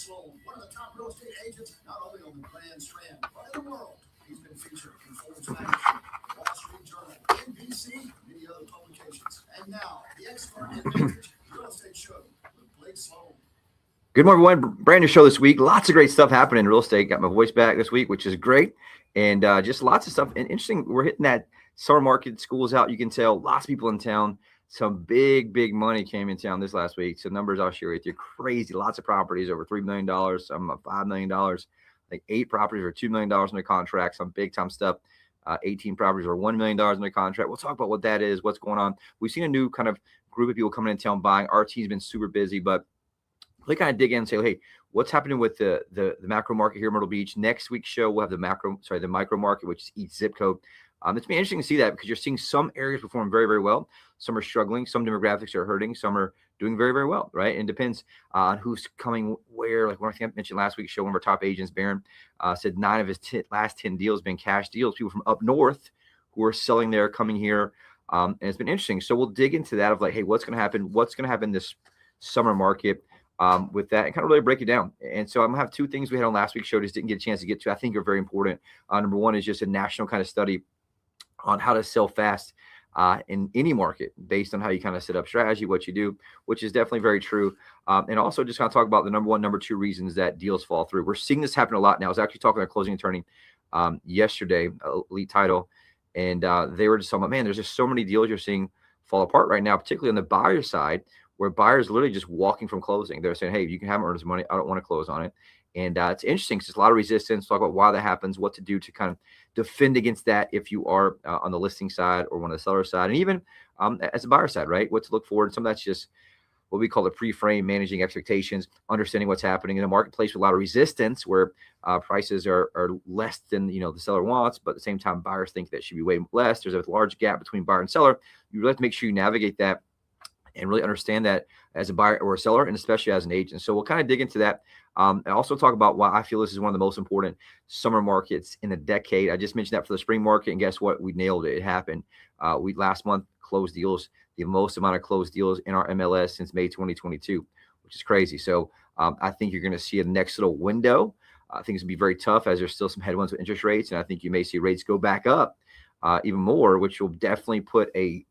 Sloan, one of the top real estate agents, not only on the Grand Strand, but in the world. He's been featured in Forbes magazine, Wall Street Journal, NBC, and many other publications. And now, the expert in Vintage Real Estate Show with Blake Sloan. Good morning, everyone. Brand new show this week. Lots of great stuff happening in real estate. Got my voice back this week, which is great. And just lots of stuff. And interesting, we're hitting that summer market. School's out. You can tell lots of people in town. Some big money came in town this last week. So numbers I'll share with you. Crazy. Lots of properties over $3 million. Some $5 million. Like 8 properties are $2 million under contract. Some big time stuff. 18 properties are $1 million under contract. We'll talk about what that is, what's going on. We've seen a new kind of group of people coming in town buying. Our team's been super busy, but we kind of dig in and say, hey, what's happening with the macro market here in Myrtle Beach? Next week's show, we'll have the micro market, which is each zip code. It's been interesting to see that because you're seeing some areas perform very, very well. Some are struggling. Some demographics are hurting. Some are doing very, very well, right? And it depends on who's coming where. Like one thing I mentioned last week's show, one of our top agents, Barron, said 9 of his last 10 deals have been cash deals. People from up north who are selling there, coming here. And it's been interesting. So we'll dig into that of like, hey, what's going to happen? What's going to happen this summer market? With that and kind of really break it down. And so I'm gonna have 2 things we had on last week's show, just didn't get a chance to get to, I think are very important. Number one is just a national kind of study on how to sell fast in any market based on how you kind of set up strategy, what you do, which is definitely very true. And also just kind of talk about the number 1, number 2 reasons that deals fall through. We're seeing this happen a lot now. I was actually talking to a closing attorney yesterday, elite title, and they were just talking about, man, there's just so many deals you're seeing fall apart right now, particularly on the buyer side, where buyers literally just walking from closing. They're saying, hey, you can have earnest money. I don't want to close on it. And it's interesting because there's a lot of resistance. Talk about why that happens, what to do to kind of defend against that if you are on the listing side or one of the seller side, and even as a buyer side, right? What to look for. And some of that's just what we call the pre-frame, managing expectations, understanding what's happening in the marketplace with a lot of resistance where prices are less than, the seller wants, but at the same time, buyers think that should be way less. There's a large gap between buyer and seller. You really have to make sure you navigate that and really understand that as a buyer or a seller, and especially as an agent. So we'll kind of dig into that. And also talk about why I feel this is one of the most important summer markets in a decade. I just mentioned that for the spring market, and guess what? We nailed it. It happened. We last month closed deals, the most amount of closed deals in our MLS since May 2022, which is crazy. So I think you're going to see a next little window. I think it's going to be very tough as there's still some headwinds with interest rates. And I think you may see rates go back up even more, which will definitely put a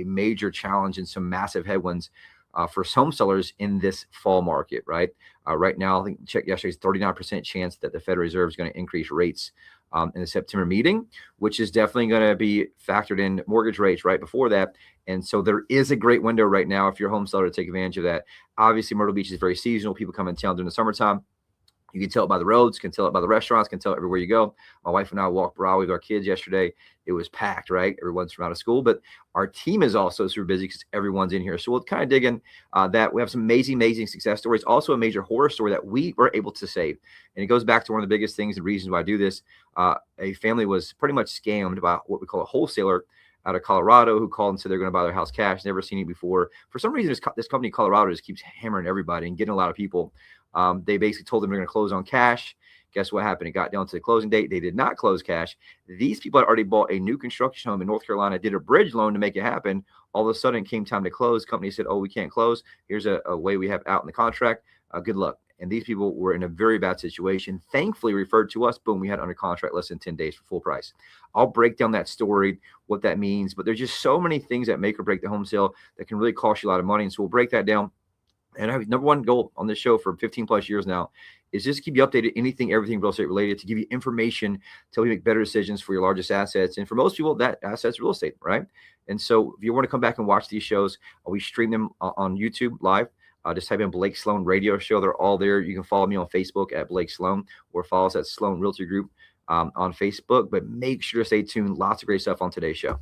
major challenge and some massive headwinds for home sellers in this fall market, right? Right now, I think check yesterday's 39% chance that the Federal Reserve is going to increase rates in the September meeting, which is definitely going to be factored in mortgage rates right before that. And so there is a great window right now if you're a home seller to take advantage of that. Obviously, Myrtle Beach is very seasonal. People come in town during the summertime. You can tell it by the roads, can tell it by the restaurants, can tell it everywhere you go. My wife and I walked Broadway with our kids yesterday. It was packed, right? Everyone's from out of school, but our team is also super busy because everyone's in here. So we'll kind of dig in that. We have some amazing success stories. Also a major horror story that we were able to save. And it goes back to one of the biggest things and reasons why I do this. A family was pretty much scammed by what we call a wholesaler out of Colorado who called and said they're going to buy their house cash. Never seen it before. For some reason, this company in Colorado just keeps hammering everybody and getting a lot of people. They basically told them they're going to close on cash. Guess what happened? It got down to the closing date. They did not close cash. These people had already bought a new construction home in North Carolina, did a bridge loan to make it happen. All of a sudden, it came time to close. Company said, oh, we can't close. Here's a way we have out in the contract. Good luck. And these people were in a very bad situation. Thankfully, referred to us. Boom, we had under contract less than 10 days for full price. I'll break down that story, what that means. But there's just so many things that make or break the home sale that can really cost you a lot of money. And so we'll break that down. And I have number 1 goal on this show for 15 plus years now is just keep you updated, everything real estate related, to give you information to help you make better decisions for your largest assets. And for most people, that asset's real estate, right? And so if you want to come back and watch these shows, we stream them on YouTube live. Just type in Blake Sloan Radio Show. They're all there. You can follow me on Facebook at Blake Sloan or follow us at Sloan Realty Group on Facebook. But make sure to stay tuned. Lots of great stuff on today's show.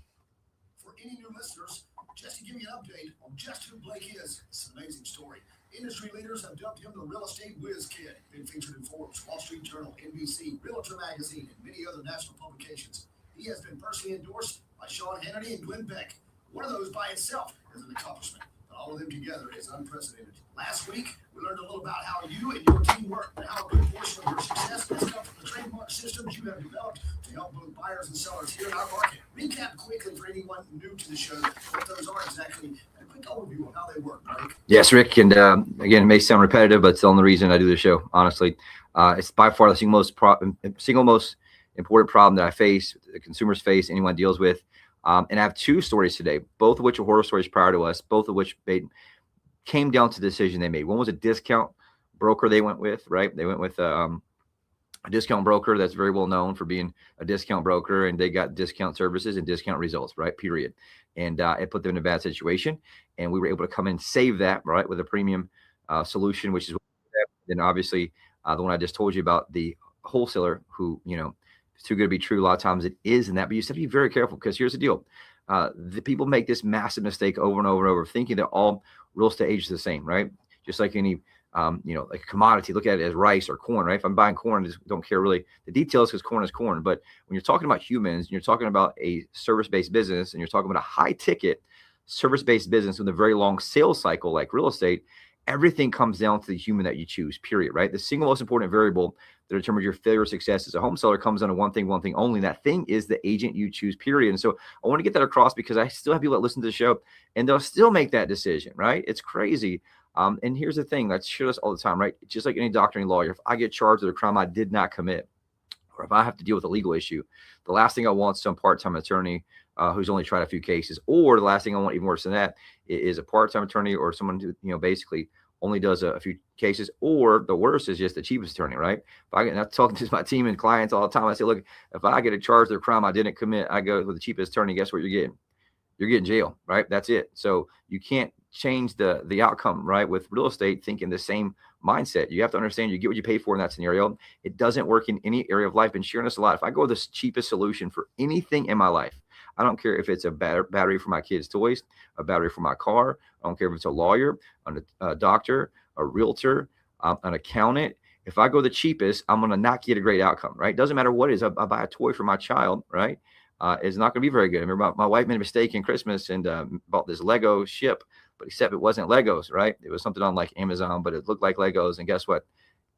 For any new listeners, just to give you an update on just who Blake is, it's an amazing story. Industry leaders have dubbed him the real estate whiz kid. Been featured in Forbes, Wall Street Journal, NBC, Realtor Magazine, and many other national publications. He has been personally endorsed by Sean Hannity and Glenn Beck. One of those by itself is an accomplishment, but all of them together is unprecedented. Last week, we learned a little about how you and your team work and how a good portion of your success has come from the trademark systems you have developed to help both buyers and sellers here in our market. Recap quickly for anyone new to the show what those are exactly, and a quick overview of how they work, Blake. Yes, Rick. And again, it may sound repetitive, but it's the only reason I do the show. Honestly, it's by far the single most important problem that I face, the consumers face, anyone deals with. And I have two stories today, both of which are horror stories prior to us, both of which came down to the decision they made. One was a discount broker they went with, right? They went with a discount broker that's very well known for being a discount broker, and they got discount services and discount results, right? Period. And it put them in a bad situation. And we were able to come in and save that, right, with a premium solution, which is then obviously the one I just told you about, the wholesaler who, it's too good to be true. A lot of times it is in that, but you have to be very careful, because here's the deal. The people make this massive mistake over and over and over, thinking that all real estate agents are the same, right? Just like any, like a commodity, look at it as rice or corn, right? If I'm buying corn, I just don't care really the details, because corn is corn. But when you're talking about humans, and you're talking about a service-based business, and you're talking about a high-ticket service-based business with a very long sales cycle like real estate, everything comes down to the human that you choose, period, right? The single most important variable that determines your failure or success as a home seller comes down to one thing only, and that thing is the agent you choose, period. And so I want to get that across, because I still have people that listen to the show and they'll still make that decision, right? It's crazy. And here's the thing that's shit us all the time, right? Just like any doctor and lawyer, if I get charged with a crime I did not commit, or if I have to deal with a legal issue, the last thing I want is some part-time attorney who's only tried a few cases, or the last thing I want, even worse than that, is a part-time attorney or someone who, basically only does a few cases, or the worst is just the cheapest attorney, right? If I get, and I'm talking to my team and clients all the time, I say, look, if I get a charge of a crime I didn't commit, I go with the cheapest attorney. Guess what you're getting? You're getting jail, right? That's it. So you can't change the outcome, right? With real estate, thinking the same mindset. You have to understand you get what you pay for in that scenario. It doesn't work in any area of life. Been sharing this a lot. If I go with the cheapest solution for anything in my life, I don't care if it's a battery for my kids' toys, a battery for my car. I don't care if it's a lawyer, a doctor, a realtor, an accountant. If I go the cheapest, I'm going to not get a great outcome, right? Doesn't matter what it is. I buy a toy for my child, right? It's not going to be very good. I remember my wife made a mistake in Christmas and bought this Lego ship, but except it wasn't Legos, right? It was something on like Amazon, but it looked like Legos. And guess what?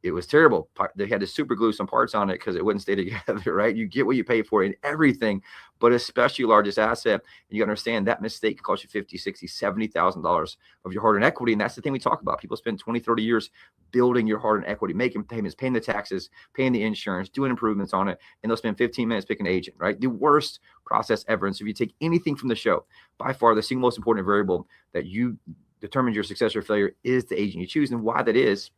It was terrible. They had to super glue some parts on it because it wouldn't stay together, right? You get what you pay for in everything, but especially your largest asset. And you understand that mistake can cost you $50,000, $60,000, $70,000 of your hard-earned equity. And that's the thing we talk about. People spend 20, 30 years building your hard-earned equity, making payments, paying the taxes, paying the insurance, doing improvements on it. And they'll spend 15 minutes picking an agent, right? The worst process ever. And so if you take anything from the show, by far the single most important variable that you determines your success or failure is the agent you choose. And why that is,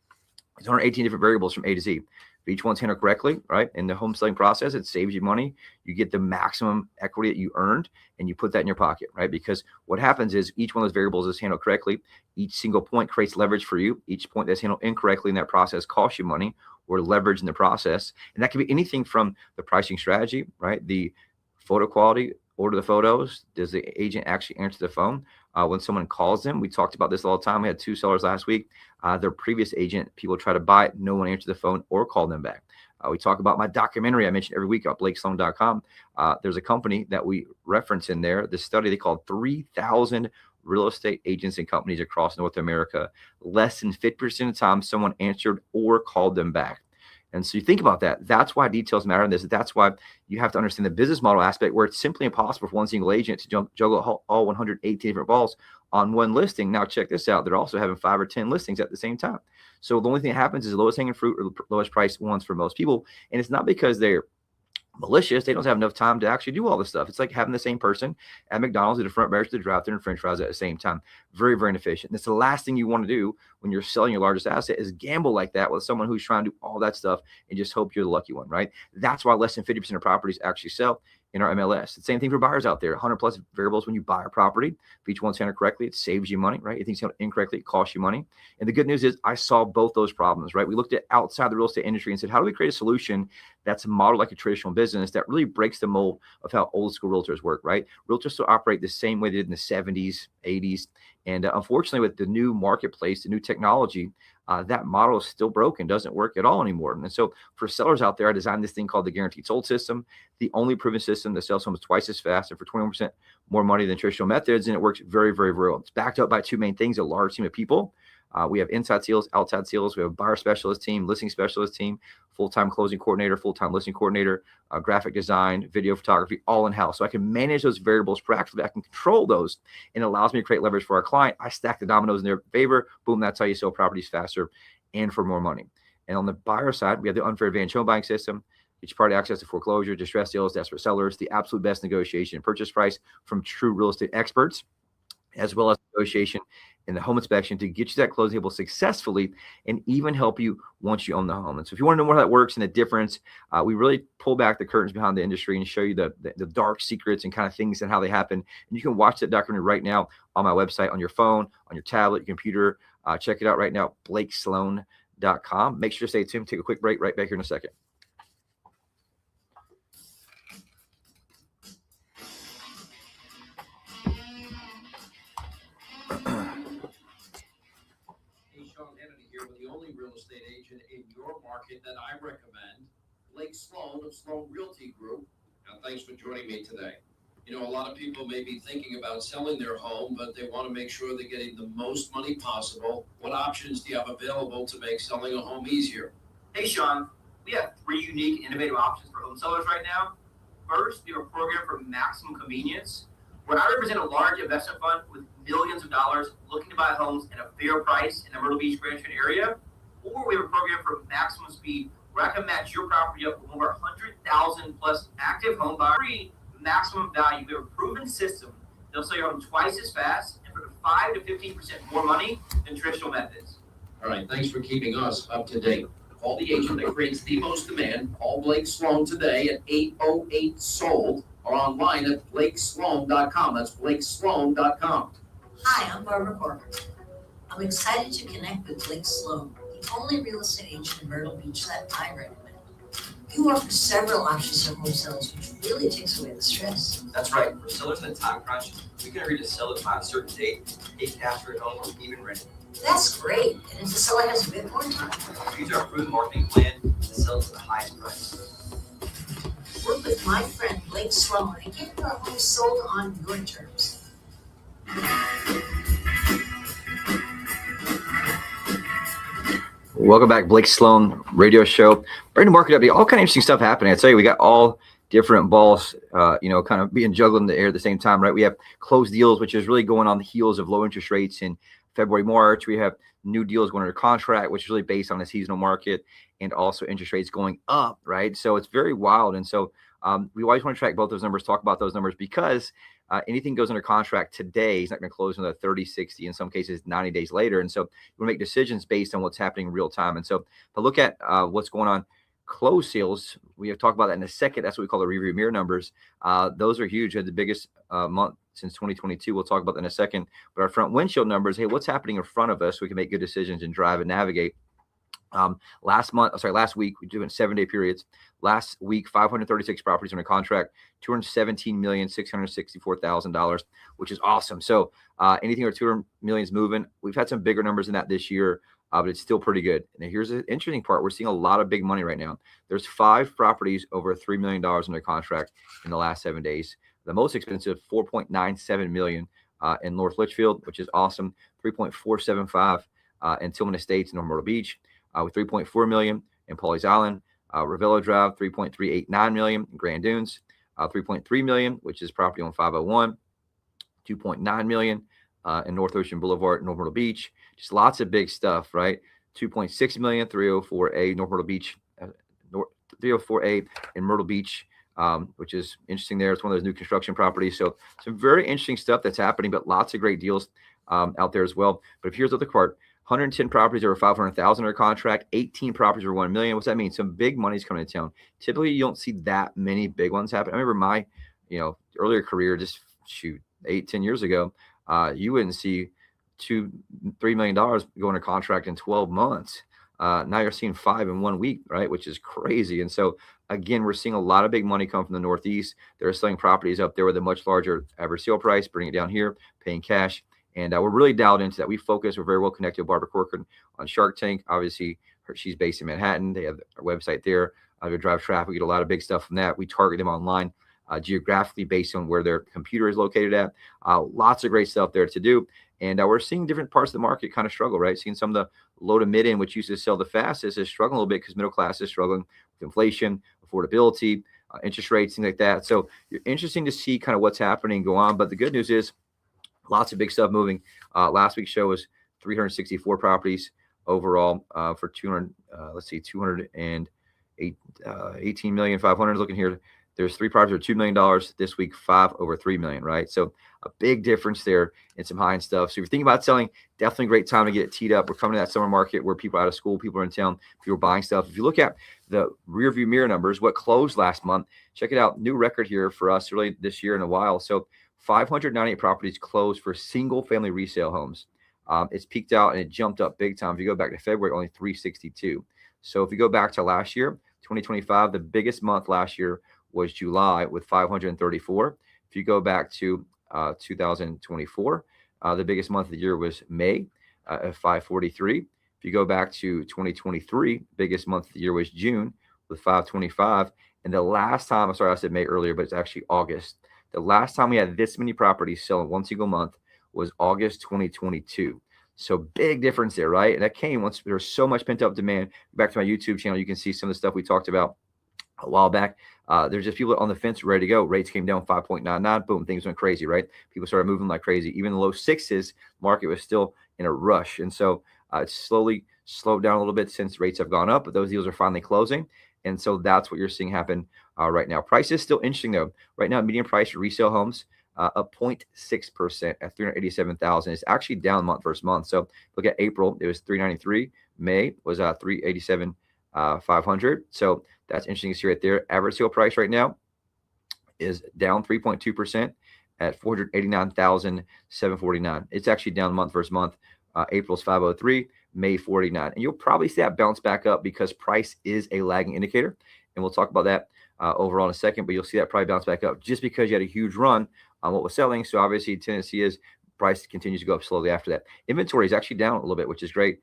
there's 118 different variables from A to Z. If each one's handled correctly, right, in the home selling process, it saves you money. You get the maximum equity that you earned, and you put that in your pocket, right? Because what happens is each one of those variables is handled correctly. Each single point creates leverage for you. Each point that's handled incorrectly in that process costs you money or leverage in the process. And that can be anything from the pricing strategy, right, the photo quality, order the photos. Does the agent actually answer the phone? When someone calls them, we talked about this all the time. We had two sellers last week. Their previous agent, people try to buy it. No one answered the phone or called them back. We talk about my documentary I mentioned every week at BlakeSloan.com. There's a company that we reference in there. This study they called 3,000 real estate agents and companies across North America. Less than 50% of the time, someone answered or called them back. And so you think about that. That's why details matter in this. That's why you have to understand the business model aspect, where it's simply impossible for one single agent to juggle all 118 different balls on one listing. Now, check this out. They're also having 5 or 10 listings at the same time. So the only thing that happens is the lowest hanging fruit or the lowest price ones for most people. And it's not because they're malicious. They don't have enough time to actually do all this stuff. It's like having the same person at McDonald's, at the front bench, to the drive-thru and French fries at the same time. Very, very inefficient. That's the last thing you want to do when you're selling your largest asset, is gamble like that with someone who's trying to do all that stuff and just hope you're the lucky one, right? That's why less than 50% of properties actually sell in our MLS. The same thing for buyers out there. 100 plus variables when you buy a property. If each one's handled correctly, it saves you money, right? If it's handled incorrectly, it costs you money. And the good news is I solved both those problems, right? We looked at outside the real estate industry and said, how do we create a solution that's modeled like a traditional business that really breaks the mold of how old school realtors work, right? Realtors still operate the same way they did in the 70s, 80s. And unfortunately, with the new marketplace, the new technology, that model is still broken, doesn't work at all anymore. And so for sellers out there, I designed this thing called the Guaranteed Sold System, the only proven system that sells homes twice as fast and for 21% more money than traditional methods. And it works very, very, very well. It's backed up by two main things: a large team of people We have inside sales, outside sales. We have a buyer specialist team, listing specialist team, full-time closing coordinator, full-time listing coordinator, graphic design, video photography, all in-house. So I can manage those variables proactively. I can control those, and it allows me to create leverage for our client. I stack the dominoes in their favor. Boom, that's how you sell properties faster and for more money. And on the buyer side, we have the unfair advantage home buying system. Each party access to foreclosure, distressed sales, desperate sellers, the absolute best negotiation and purchase price from true real estate experts, as well as negotiation and the home inspection to get you that closing table successfully and even help you once you own the home. And so if you want to know more how that works and the difference, we really pull back the curtains behind the industry and show you the dark secrets and kind of things and how they happen. And you can watch that documentary right now on my website, on your phone, on your tablet, your computer. Check it out right now, blakesloan.com. Make sure to stay tuned. Take a quick break, right back here in a second. Real estate agent in your market that I recommend, Blake Sloan of Sloan Realty Group. Now, thanks for joining me today. You know, a lot of people may be thinking about selling their home, but they want to make sure they're getting the most money possible. What options do you have available to make selling a home easier? Hey, Sean, we have 3 unique, innovative options for home sellers right now. First, we have a program for maximum convenience, where I represent a large investment fund with millions of dollars looking to buy homes at a fair price in the Myrtle Beach, Grand area. Or we have a program for maximum speed where I can match your property up with over 100,000 plus active home buyers. Free maximum value. We have a proven system that'll sell your home twice as fast and for 5 to 15% more money than traditional methods. All right, thanks for keeping us up to date. Call the agent that creates the most demand. Call Blake Sloan today at 808-SOLD or online at blakesloan.com. That's blakesloan.com. Hi, I'm Barbara Corker. I'm excited to connect with Blake Sloan, the only real estate agent in Myrtle Beach that I recommend. You offer several options for home sales, which really takes away the stress. That's right. For sellers in a time crunch, we can agree to sell it by a certain date, take after it home, or even rent it. That's great. And if the seller has a bit more time, Use our proven marketing plan to sell it to the highest price. work with my friend Blake Sloan and get your home sold on your terms. Welcome back, Blake Sloan radio show. Brand new market update. All kind of interesting stuff happening. I tell you, we got all different balls, kind of being juggled in the air at the same time, right? We have closed deals, which is really going on the heels of low interest rates in February, March. We have new deals going under contract, which is really based on the seasonal market, and also interest rates going up, right? So it's very wild. And so we always want to track both those numbers, talk about those numbers, because anything goes under contract today is not going to close another 30, 60, in some cases 90 days later. And so you want to make decisions based on what's happening in real time. And so if I look at what's going on, closed sales, we have talked about that in a second. That's what we call the review mirror numbers. Those are huge. We had the biggest month since 2022. We'll talk about that in a second. But our front windshield numbers, hey, what's happening in front of us so we can make good decisions and drive and navigate. Last week, we do in 7-day periods. Last week, 536 properties under contract, $217,664,000, which is awesome. So anything over 200 million is moving. We've had some bigger numbers than that this year, but it's still pretty good. And here's the interesting part. We're seeing a lot of big money right now. There's 5 properties over $3 million under contract in the last 7 days. The most expensive, $4.97 million in North Litchfield, which is awesome. 3.475 in Tillman Estates in North Myrtle Beach, with 3.4 million in Pawleys Island. Ravello Drive, 3.389 million in Grand Dunes, 3.3 million, which is property on 501, 2.9 million in North Ocean Boulevard, North Myrtle Beach. Just lots of big stuff, right? 2.6 million, 304A, North Myrtle Beach, 304A in Myrtle Beach, which is interesting there. It's one of those new construction properties. So some very interesting stuff that's happening, but lots of great deals out there as well. But here's the other part. 110 properties over 500,000 under contract, 18 properties over 1 million. What's that mean? Some big money's coming to town. Typically, you don't see that many big ones happen. I remember my, earlier career, just 8-10 years ago, you wouldn't see $2-3 million go under contract in 12 months. Now you're seeing 5 in 1 week, right? Which is crazy. And so again, we're seeing a lot of big money come from the Northeast. They're selling properties up there with a much larger average sale price, bringing it down here, paying cash. And we're really dialed into that. We're very well connected with Barbara Corcoran on Shark Tank. Obviously, she's based in Manhattan. They have our website there. They drive traffic. We get a lot of big stuff from that. We target them online geographically based on where their computer is located at. Lots of great stuff there to do. And we're seeing different parts of the market kind of struggle, right? Seeing some of the low to mid end, which used to sell the fastest, is struggling a little bit because middle class is struggling with inflation, affordability, interest rates, things like that. So you're interesting to see kind of what's happening go on. But the good news is lots of big stuff moving. Last week's show was 364 properties overall for 218,500,000. Looking here, there's 3 properties for $2 million this week, 5 over $3 million, right? So a big difference there in some high end stuff. So if you're thinking about selling, definitely a great time to get it teed up. We're coming to that summer market where people are out of school, people are in town, people are buying stuff. If you look at the rear view mirror numbers, what closed last month, check it out. New record here for us really this year in a while. So 598 properties closed for single family resale homes. It's peaked out and it jumped up big time. If you go back to February, only 362. So if you go back to last year, 2025, the biggest month last year was July with 534. If you go back to 2024, the biggest month of the year was May at 543. If you go back to 2023, biggest month of the year was June with 525. And the last time, I'm sorry, I said May earlier, but it's actually August. The last time we had this many properties sell in one single month was August 2022. So big difference there, right? And that came once there was so much pent up demand. Back to my YouTube channel, you can see some of the stuff we talked about a while back. There's just people on the fence ready to go. Rates came down 5.99. Boom, things went crazy, right? People started moving like crazy. Even the low sixes market was still in a rush. And so it's slowly slowed down a little bit since rates have gone up, but those deals are finally closing. And so that's what you're seeing happen right now. Price is still interesting though. Right now, median price for resale homes up 0.6% at 387,000. It's actually down month versus month. So look at April, it was 393. May was 387. 500. So that's interesting to see right there. Average sale price right now is down 3.2% at 489,749. It's actually down month versus month. April's 503, May 49. And you'll probably see that bounce back up because price is a lagging indicator. And we'll talk about that overall in a second, but you'll see that probably bounce back up just because you had a huge run on what was selling. So obviously tendency is price continues to go up slowly after that. Inventory is actually down a little bit, which is great.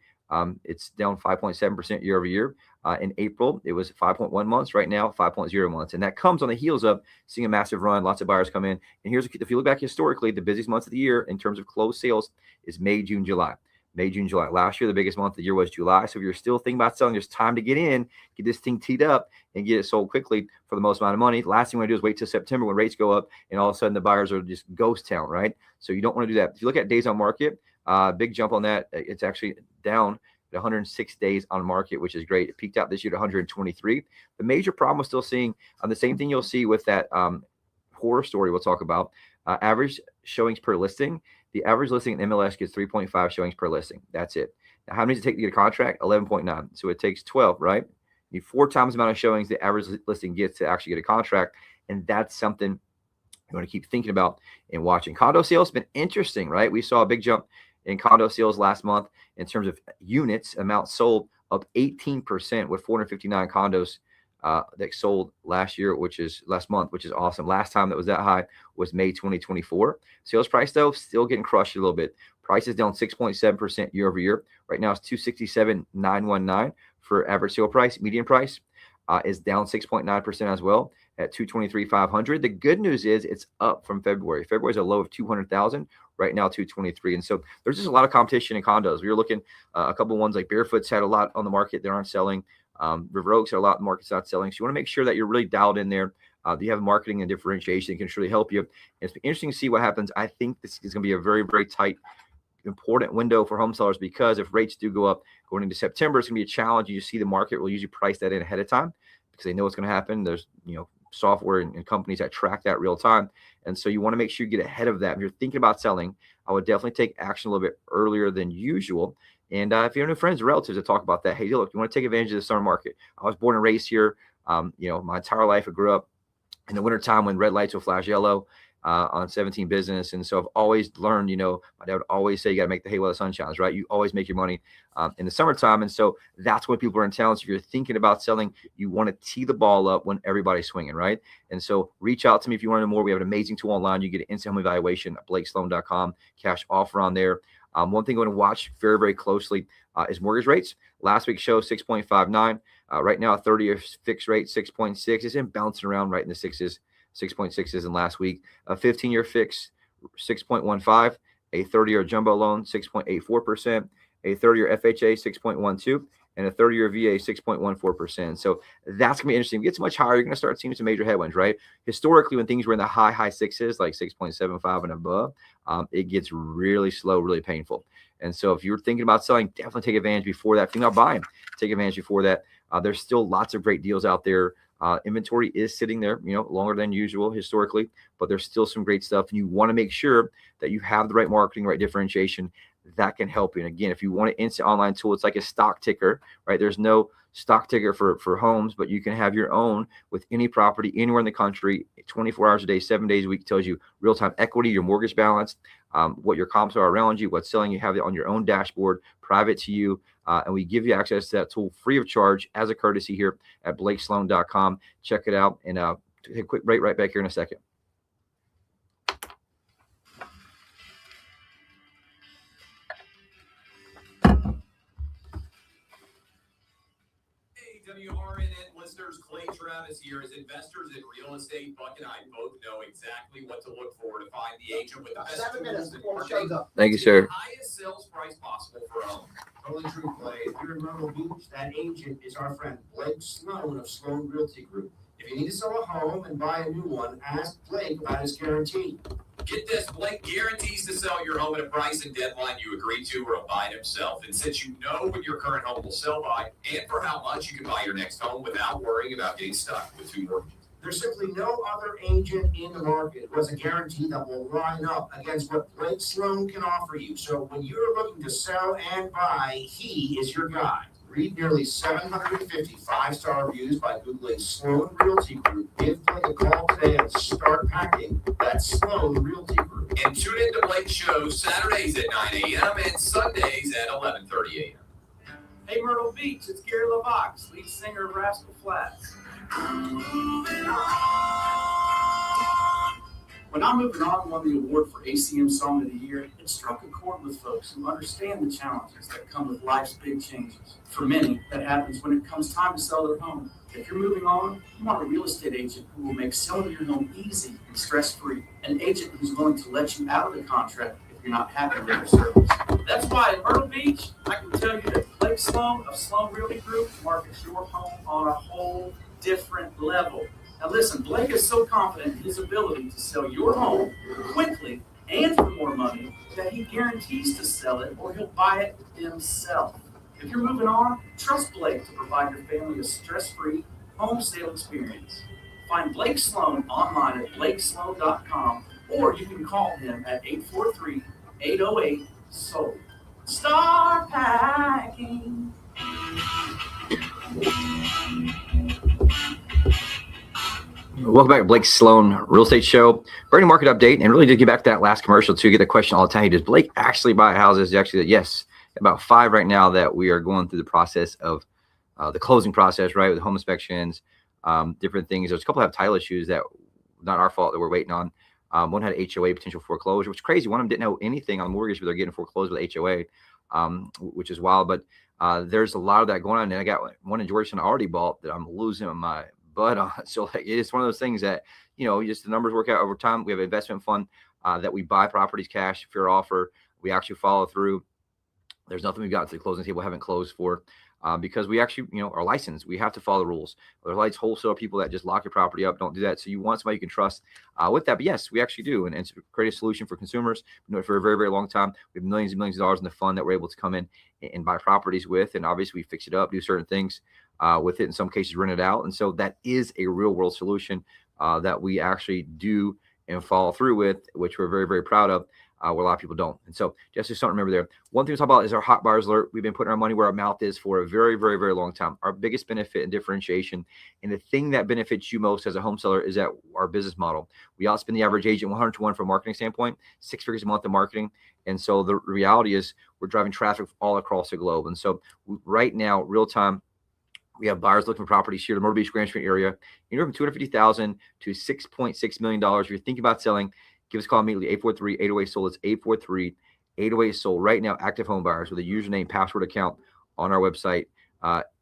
It's down 5.7% year over year. In April, it was 5.1 months. Right now, 5.0 months. And that comes on the heels of seeing a massive run. Lots of buyers come in. And here's, if you look back historically, the busiest months of the year in terms of closed sales is May, June, July. May, June, July. Last year, the biggest month of the year was July. So if you're still thinking about selling, there's time to get in, get this thing teed up, and get it sold quickly for the most amount of money. The last thing you want to do is wait till September when rates go up, and all of a sudden the buyers are just ghost town, right? So you don't want to do that. If you look at days on market, big jump on that. It's actually down 106 days on market, which is great. It peaked out this year to 123. The major problem we're still seeing on the same thing you'll see with that horror story we'll talk about. Average showings per listing. The average listing in MLS gets 3.5 showings per listing. That's it. Now, how many does it take to get a contract? 11.9. So it takes 12, right? You need 4 times the amount of showings the average listing gets to actually get a contract. And that's something you want to keep thinking about and watching. Condo sales have been interesting, right? We saw a big jump in condo sales last month in terms of units, amount sold up 18% with 459 condos that sold last month, which is awesome. Last time that was that high was May 2024. Sales price though, still getting crushed a little bit. Price is down 6.7% year over year. Right now it's 267,919 for average sale price. Median price is down 6.9% as well at 223,500. The good news is it's up from February. February's a low of 200,000. Right now, 223. And so there's just a lot of competition in condos. We were looking a couple of ones like Barefoot's had a lot on the market that aren't selling. River Oaks had a lot in the market's not selling. So you want to make sure that you're really dialed in there. You have marketing and differentiation that can really help you. And it's interesting to see what happens. I think this is going to be a very, very tight, important window for home sellers because if rates do go up going into September, it's going to be a challenge. You see the market will usually price that in ahead of time because they know what's going to happen. There's, software and companies that track that real time. And so you want to make sure you get ahead of that. If you're thinking about selling, I would definitely take action a little bit earlier than usual. And if you have any friends or relatives that talk about that, hey, look, you want to take advantage of the summer market. I was born and raised here. My entire life I grew up in the wintertime when red lights will flash yellow on 17 business. And so I've always learned, my dad would always say, you got to make the hay while the sun shines, right? You always make your money in the summertime. And so that's when people are in town. So if you're thinking about selling, you want to tee the ball up when everybody's swinging, right? And so reach out to me if you want to know more. We have an amazing tool online. You get an instant home evaluation at blakesloan.com, cash offer on there. One thing I want to watch very, very closely is mortgage rates. Last week's show, 6.59. Right now, a 30-year fixed rate, 6.6. It's been bouncing around right in the sixes. 6.6 in last week. A 15-year fix, 6.15, a 30-year jumbo loan, 6.84%, a 30-year FHA, 6.12%, and a 30-year VA, 6.14%. So that's going to be interesting. If it gets much higher, you're going to start seeing some major headwinds, right? Historically, when things were in the high sixes, like 6.75 and above, it gets really slow, really painful. And so if you're thinking about selling, definitely take advantage before that. If you're not buying, take advantage before that. There's still lots of great deals out there. Inventory is sitting there, longer than usual historically, but there's still some great stuff. And you want to make sure that you have the right marketing, right differentiation that can help you. And again, if you want an instant online tool, it's like a stock ticker, right? There's no stock ticker for homes, but you can have your own with any property anywhere in the country, 24 hours a day, 7 days a week. It tells you real-time equity, your mortgage balance, what your comps are around you, what's selling. You have it on your own dashboard, private to you. And we give you access to that tool free of charge as a courtesy here at blakesloan.com. Check it out, and take a quick break right back here in a second. WRNN listeners, Clay Travis here. As investors in real estate, Buck and I both know exactly what to look for to find the agent with the best 7 minutes tools before it shows up. Thank you, sir. the highest sales price possible for a home. Totally true, Clay. If you're in Myrtle Beach, that agent is our friend Blake Sloan of Sloan Realty Group. If you need to sell a home and buy a new one, ask Blake about his guarantee. Get this, Blake guarantees to sell your home at a price and deadline you agree to or abide himself. And since you know when your current home will sell by and for how much, you can buy your next home without worrying about getting stuck with 2 mortgages. There's simply no other agent in the market who has a guarantee that will line up against what Blake Sloan can offer you. So when you're looking to sell and buy, he is your guy. Read nearly 750 5-star reviews by Googling Sloan Realty Group. Give Blake a call today and start packing. That's Sloan Realty Group. And tune in to Blake's show Saturdays at 9 a.m. and Sundays at 11:30 a.m. Hey Myrtle Beach, it's Gary LaVox, lead singer of Rascal Flatts. When I'm Moving On won the award for ACM Song of the Year, it struck a chord with folks who understand the challenges that come with life's big changes. For many, that happens when it comes time to sell their home. If you're moving on, you want a real estate agent who will make selling your home easy and stress-free. An agent who's willing to let you out of the contract if you're not happy with their service. That's why in Myrtle Beach, I can tell you that Blake Sloan of Sloan Realty Group markets your home on a whole different level. Now listen, Blake is so confident in his ability to sell your home quickly and for more money that he guarantees to sell it or he'll buy it himself. If you're moving on, trust Blake to provide your family a stress-free home sale experience. Find Blake Sloan online at blakesloan.com, or you can call him at 843-808-SOLD. Start packing. Welcome back to Blake Sloan Real Estate Show. Brand new market update, and really to get back to that last commercial too. Get the question all the time: hey, does Blake actually buy houses? He actually said yes. About 5 right now that we are going through the process of the closing process, right, with home inspections, different things. There's a couple have title issues that not our fault that we're waiting on. One had HOA potential foreclosure, which is crazy. One of them didn't know anything on the mortgage, but they're getting foreclosed with HOA, which is wild. But there's a lot of that going on. And I got one in Georgetown I already bought that I'm losing my butt on. So like, it's one of those things that, just the numbers work out over time. We have an investment fund that we buy properties cash, fair offer. We actually follow through. There's nothing we've got to the closing table haven't closed for because we actually, are licensed. We have to follow the rules. There's like wholesale people that just lock your property up. Don't do that. So you want somebody you can trust with that. But yes, we actually do. And it's create a solution for consumers. We've known it for a very, very long time. We have millions and millions of dollars in the fund that we're able to come in and buy properties with. And obviously we fix it up, do certain things with it. In some cases, rent it out. And so that is a real world solution that we actually do and follow through with, which we're very, very proud of. Where a lot of people don't. And so just something to remember there. One thing to talk about is our hot buyers alert. We've been putting our money where our mouth is for a very, very, very long time. Our biggest benefit and differentiation, and the thing that benefits you most as a home seller, is that our business model. We outspend the average agent 100 to 1 from a marketing standpoint, 6 figures a month in marketing. And so the reality is we're driving traffic all across the globe. And so right now, real time, we have buyers looking for properties here in the Myrtle Beach, Grand Street area, anywhere from $250,000 to $6.6 million. If you're thinking about selling, give us a call immediately, 843-808-SOLD. It's 843-808-SOLD. Right now, active home buyers with a username, password account on our website.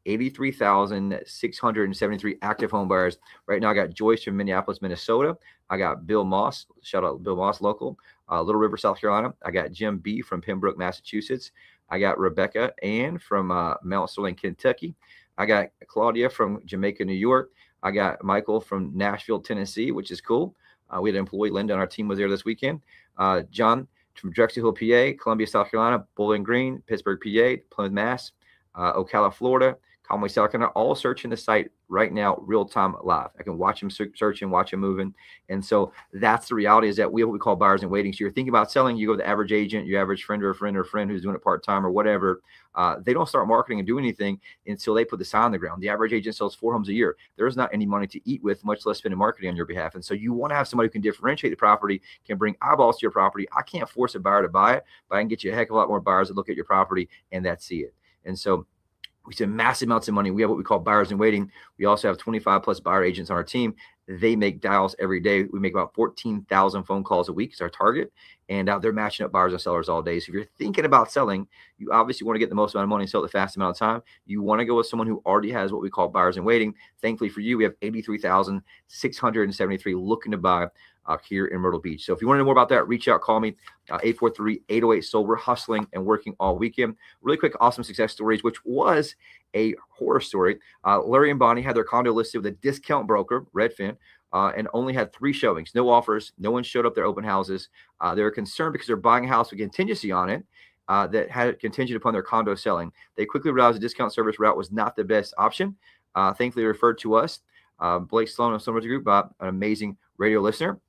83,673 active home buyers. Right now, I got Joyce from Minneapolis, Minnesota. I got Bill Moss, shout out Bill Moss, local, Little River, South Carolina. I got Jim B from Pembroke, Massachusetts. I got Rebecca Ann from Mount Sterling, Kentucky. I got Claudia from Jamaica, New York. I got Michael from Nashville, Tennessee, which is cool. We had an employee, Linda, on our team was there this weekend. John from Drexel Hill, PA, Columbia, South Carolina, Bowling Green, Pittsburgh, PA, Plymouth, Mass, Ocala, Florida, Conway, South Carolina, all searching the site right now, real time live. I can watch them searching, watch them moving. And so that's the reality, is that we have what we call buyers in waiting. So you're thinking about selling, you go to the average agent, your average friend or a friend who's doing it part-time or whatever. They don't start marketing and do anything until they put the sign on the ground. The average agent sells 4 homes a year. There's not any money to eat with, much less spend in marketing on your behalf. And so you want to have somebody who can differentiate the property, can bring eyeballs to your property. I can't force a buyer to buy it, but I can get you a heck of a lot more buyers that look at your property and that see it. And so we spend massive amounts of money. We have what we call buyers in waiting. We also have 25 plus buyer agents on our team. They make dials every day. We make about 14,000 phone calls a week is our target. And they're matching up buyers and sellers all day. So if you're thinking about selling, you obviously want to get the most amount of money and sell it the fastest amount of time. You want to go with someone who already has what we call buyers in waiting. Thankfully for you, we have 83,673 looking to buy here in Myrtle Beach. So if you want to know more about that, reach out, call me, 843-808-SOLD. We're hustling and working all weekend. Really quick, awesome success stories, which was a horror story. Larry and Bonnie had their condo listed with a discount broker, Redfin, and only had 3 showings, no offers. No one showed up their open houses. They were concerned because they're buying a house with contingency on it that had it contingent upon their condo selling. They quickly realized the discount service route was not the best option. Thankfully, they referred to us, Blake Sloan of Sloan Group, an amazing radio listener.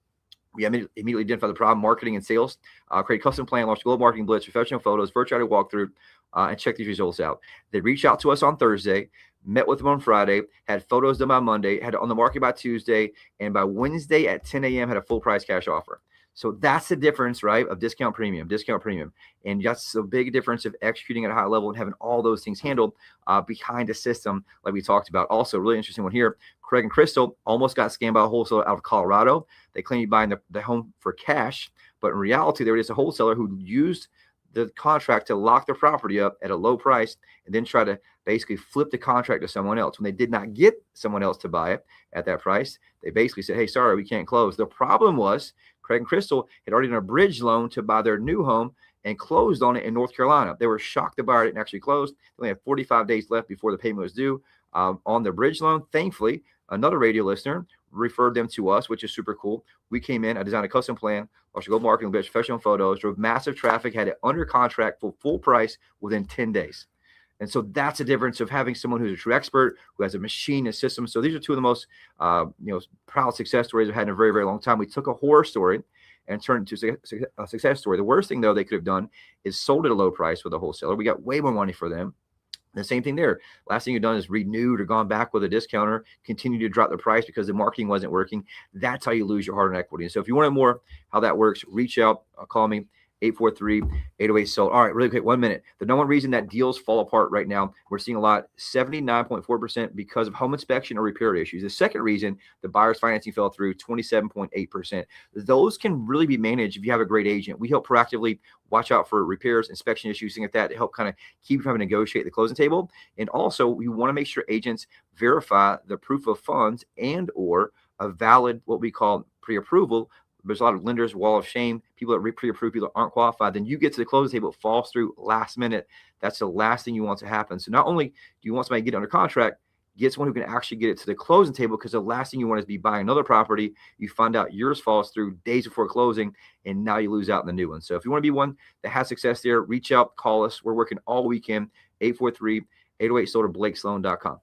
We immediately identified the problem, marketing and sales, create custom plan, launched global marketing blitz, professional photos, virtual walkthrough, and check these results out. They reached out to us on Thursday, met with them on Friday, had photos done by Monday, had it on the market by Tuesday, and by Wednesday at 10 a.m. had a full price cash offer. So that's the difference, right, of discount premium. And that's the big difference of executing at a high level and having all those things handled behind a system like we talked about. Also, really interesting one here. Craig and Crystal almost got scammed by a wholesaler out of Colorado. They claim you're buying the home for cash, but in reality, there is a wholesaler who used the contract to lock their property up at a low price and then try to basically flip the contract to someone else. When they did not get someone else to buy it at that price, they basically said, hey, sorry, we can't close. The problem was Craig and Crystal had already done a bridge loan to buy their new home and closed on it in North Carolina. They were shocked the buyer didn't actually close. They only had 45 days left before the payment was due on their bridge loan. Thankfully, another radio listener referred them to us, which is super cool. We came in, I designed a custom plan, launched a global marketing blitz, professional photos, drove massive traffic, had it under contract for full price within 10 days. And so that's the difference of having someone who's a true expert, who has a machine, a system. So these are 2 of the most proud success stories I've had in a very, very long time. We took a horror story and turned it to a success story. The worst thing, though, they could have done is sold at a low price with a wholesaler. We got way more money for them. The same thing there. Last thing you've done is renewed or gone back with a discounter, continue to drop the price because the marketing wasn't working. That's how you lose your hard-earned equity. And so if you want to know more how that works, reach out, call me, 843-808-SOLD. All right, really quick, 1 minute. The number one reason that deals fall apart right now, we're seeing a lot, 79.4% because of home inspection or repair issues. The second reason the buyer's financing fell through, 27.8%. Those can really be managed if you have a great agent. We help proactively watch out for repairs, inspection issues, things like that to help kind of keep you from having to negotiate the closing table. And also, we want to make sure agents verify the proof of funds and or a valid, what we call pre-approval. There's a lot of lenders, wall of shame, people that pre-approved, people that aren't qualified. Then you get to the closing table, it falls through last minute. That's the last thing you want to happen. So not only do you want somebody to get it under contract, get someone who can actually get it to the closing table, because the last thing you want is to be buying another property. You find out yours falls through days before closing, and now you lose out in the new one. So if you want to be one that has success there, reach out, call us. We're working all weekend, 843-808-SOLD or BlakeSloan.com.